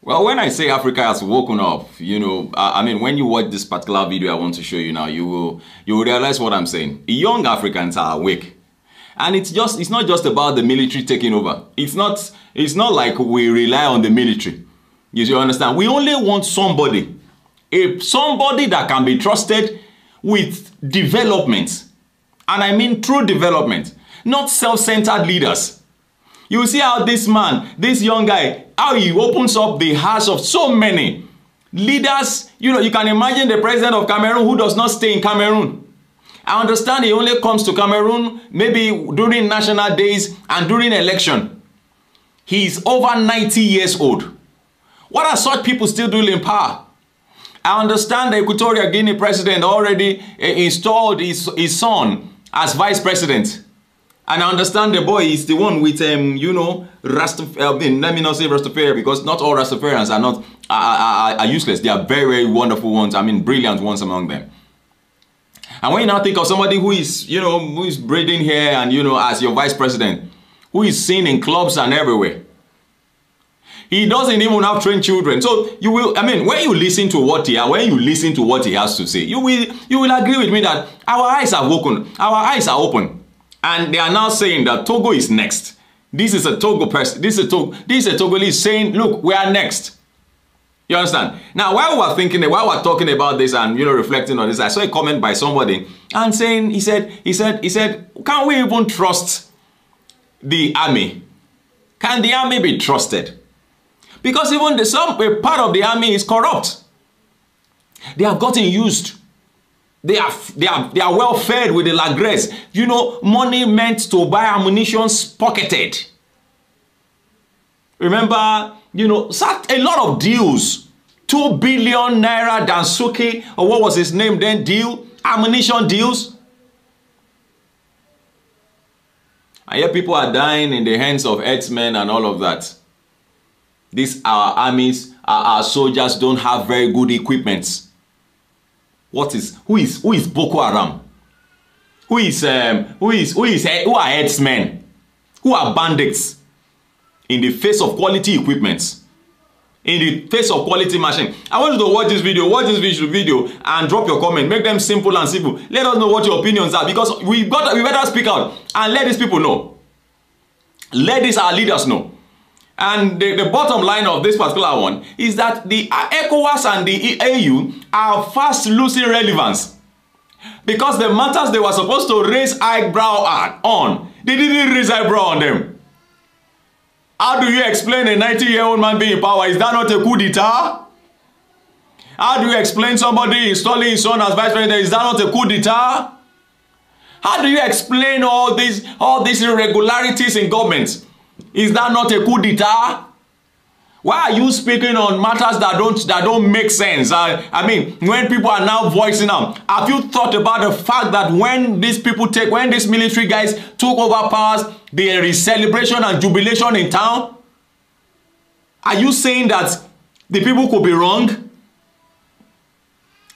Well, when I say Africa has woken up, you know, I mean, when you watch this particular video I want to show you now, you will realize what I'm saying. Young Africans are awake. And it's not just about the military taking over. It's not like we rely on the military. You understand? We only want somebody that can be trusted with development. And I mean true development, not self-centered leaders. You see how this man, this young guy, how he opens up the hearts of so many leaders. You know, you can imagine the president of Cameroon who does not stay in Cameroon. I understand he only comes to Cameroon maybe during national days and during election. He's over 90 years old. What are such people still doing in power? I understand the Equatorial Guinea president already installed his son as vice president. And I understand the boy is the one with, you know, let me not say Rastafari, because not all Rastafarians are useless. They are very, very wonderful ones. I mean, brilliant ones among them. And when you now think of somebody who is, you know, who is breeding here and, you know, as your vice president, who is seen in clubs and everywhere, he doesn't even have trained children. So you will, I mean, when you listen to what he has to say, you will agree with me that our eyes are open. Our eyes are open. And they are now saying that Togo is next. This is a Togo person. This is a Togolese saying, look, we are next. You understand? Now, while we're talking about this and, you know, reflecting on this, I saw a comment by somebody and saying, he said, can we even trust the army? Can the army be trusted? Because even a part of the army is corrupt. They have gotten used. They are well fed with the lagres. You know, money meant to buy ammunition pocketed. Remember, you know, a lot of deals. 2 billion naira Dansuke, or what was his name then, deal, ammunition deals. And yet people are dying in the hands of herdsmen and all of that. Our armies, our soldiers don't have very good equipment. Who is Boko Haram? Who are herdsmen? Who are bandits? In the face of quality equipment, in the face of quality machine. I want you to watch this video and drop your comment. Make them simple and simple. Let us know what your opinions are, because we better speak out and let these people know. Let our leaders know. And the bottom line of this particular one is that the ECOWAS and the AU are fast losing relevance, because the matters they were supposed to raise eyebrow on, they didn't raise eyebrow on them. How do you explain a 90-year-old man being in power? Is that not a coup d'etat? How do you explain somebody installing his son as vice president? Is that not a coup d'etat? How do you explain all these irregularities in government? Is that not a coup d'etat? Why are you speaking on matters that don't make sense? I mean, when people are now voicing out, have you thought about the fact that when these military guys took over powers, there is celebration and jubilation in town? Are you saying that the people could be wrong?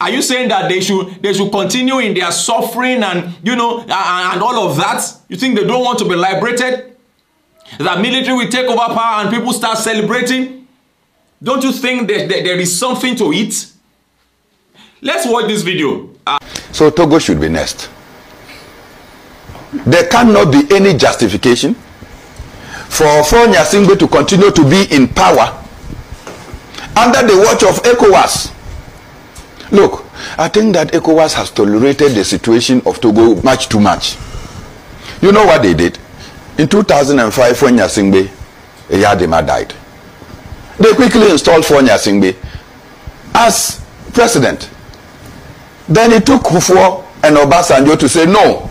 Are you saying that they should continue in their suffering and, you know, and all of that? You think they don't want to be liberated? That military will take over power and people start celebrating? Don't you think that there is something to it? Let's watch this video. So Togo should be next. There cannot be any justification for Nyasingbe to continue to be in power under the watch of ECOWAS. Look, I think that ECOWAS has tolerated the situation of Togo much too much. You know what they did? In 2005, when Nyasingbe Eyadema died, they quickly installed Nyasingbe as president. Then it took Kufuor and Obasanjo to say, no,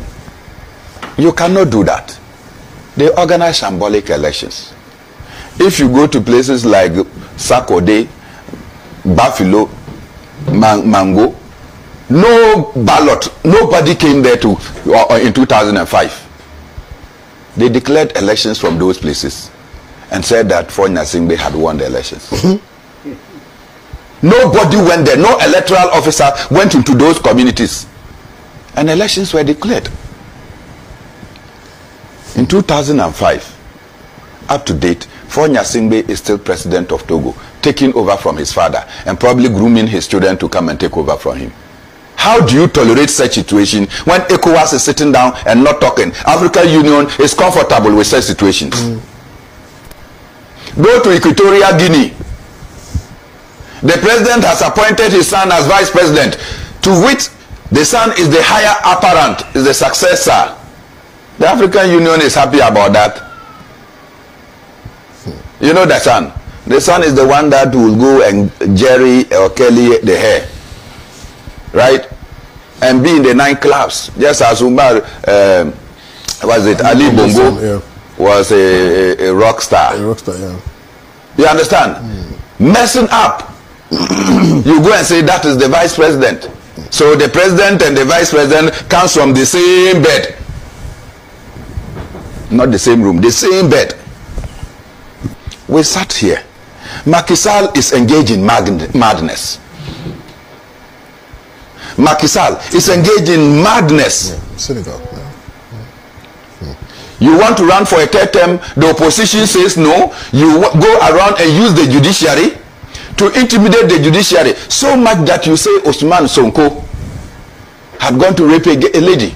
you cannot do that. They organized symbolic elections. If you go to places like Sakode, Buffalo, Mango, no ballot, nobody came there in 2005. They declared elections from those places and said that Nyasingbe had won the elections. Nobody went there. No electoral officer went into those communities. And elections were declared. In 2005, up to date, Faure Gnassingbé is still president of Togo, taking over from his father and probably grooming his children to come and take over from him. How do you tolerate such situation when ECOWAS is sitting down and not talking? African Union is comfortable with such situations. Go to Equatorial Guinea. The president has appointed his son as vice president, to which the son is the higher apparent, is the successor. The African Union is happy about that. You know the son. The son is the one that will go and Jerry or Kelly the hair, right? And be in the nightclubs, just as Umar, Ali Bongo was a rock star. A rock star, yeah. You understand? Messing up. You go and say that is the vice president. So the president and the vice president comes from the same bed. Not the same room, the same bed. We sat here. Macky Sall is engaged in madness. Macky Sall is engaged in madness. Yeah, Senegal. Yeah. You want to run for a third term, the opposition says no. You go around and use the judiciary to intimidate the judiciary, so much that you say Ousmane Sonko had gone to rape a lady.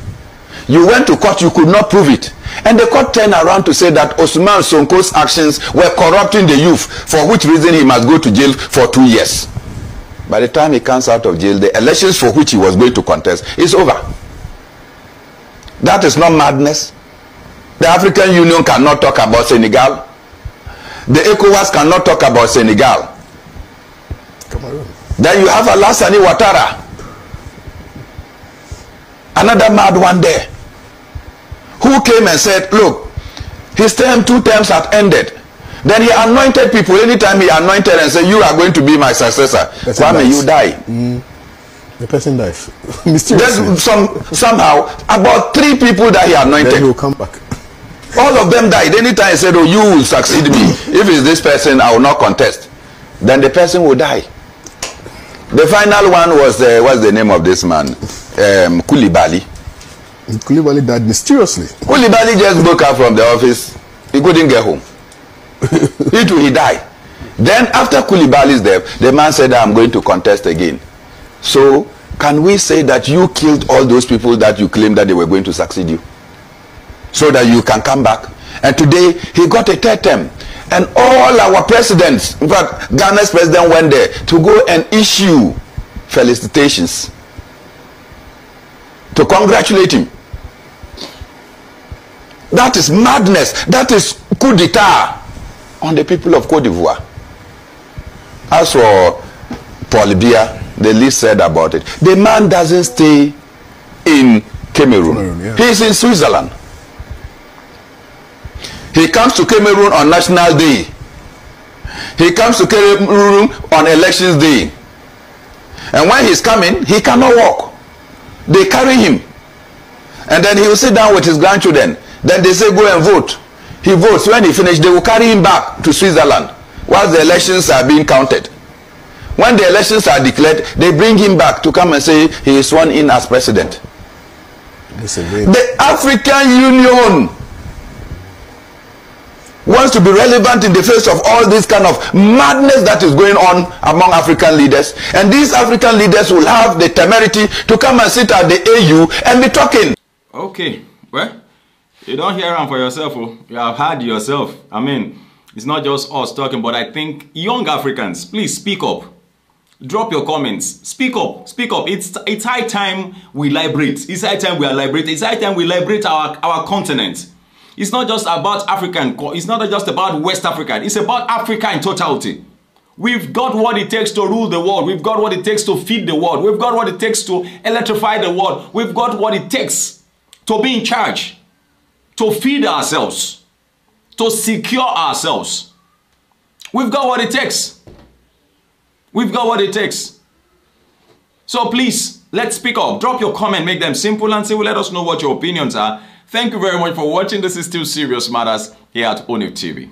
You went to court, you could not prove it. And the court turned around to say that Ousmane Sonko's actions were corrupting the youth, for which reason he must go to jail for 2 years. By the time he comes out of jail, the elections for which he was going to contest is over. That is not madness. The African Union cannot talk about Senegal. The ECOWAS cannot talk about Senegal. Cameroon. Then you have Alassane Ouattara, another mad one there, who came and said, look, his term, 2 terms had ended. Then he anointed people. Anytime he anointed and said, you are going to be my successor, Kwame, you die. The person dies. Mysteriously. There's somehow about 3 people that he anointed. Then he will come back. All of them died. Anytime he said, oh, you will succeed me. If it's this person, I will not contest. Then the person will die. The final one was, what's the name of this man? Koulibaly. Koulibaly died mysteriously. Koulibaly just woke up from the office. He couldn't get home. He died. Then after Koulibaly's death, the man said, I'm going to contest again. So can we say that you killed all those people that you claimed that they were going to succeed you, so that you can come back? And today he got a 3rd term. And all our presidents, in fact, Ghana's president went there to go and issue felicitations, to congratulate him. That is madness. That is coup d'etat on the people of Cote d'Ivoire. As for Paul Biya, the least said about it, the man doesn't stay in Cameroon. Yeah. He's in Switzerland. He comes to Cameroon on National Day. He comes to Cameroon on Elections Day. And when he's coming, he cannot walk. They carry him. And then he will sit down with his grandchildren. Then they say, go and vote. He votes. When he finishes, they will carry him back to Switzerland whilst the elections are being counted. When the elections are declared, they bring him back to come and say he is sworn in as president. The African Union wants to be relevant in the face of all this kind of madness that is going on among African leaders. And these African leaders will have the temerity to come and sit at the AU and be talking. Okay, well, you don't hear them for yourself. Oh. You have heard yourself. I mean, it's not just us talking, but I think young Africans, please speak up. Drop your comments. Speak up. Speak up. It's high time we liberate. It's high time we are liberated. It's high time we liberate our continent. It's not just about African. It's not just about West Africa. It's about Africa in totality. We've got what it takes to rule the world. We've got what it takes to feed the world. We've got what it takes to electrify the world. We've got what it takes to be in charge, to feed ourselves, to secure ourselves. We've got what it takes. We've got what it takes. So please, let's speak up. Drop your comment, make them simple and simple. Let us know what your opinions are. Thank you very much for watching. This is Still Serious Matters here at ONIF TV.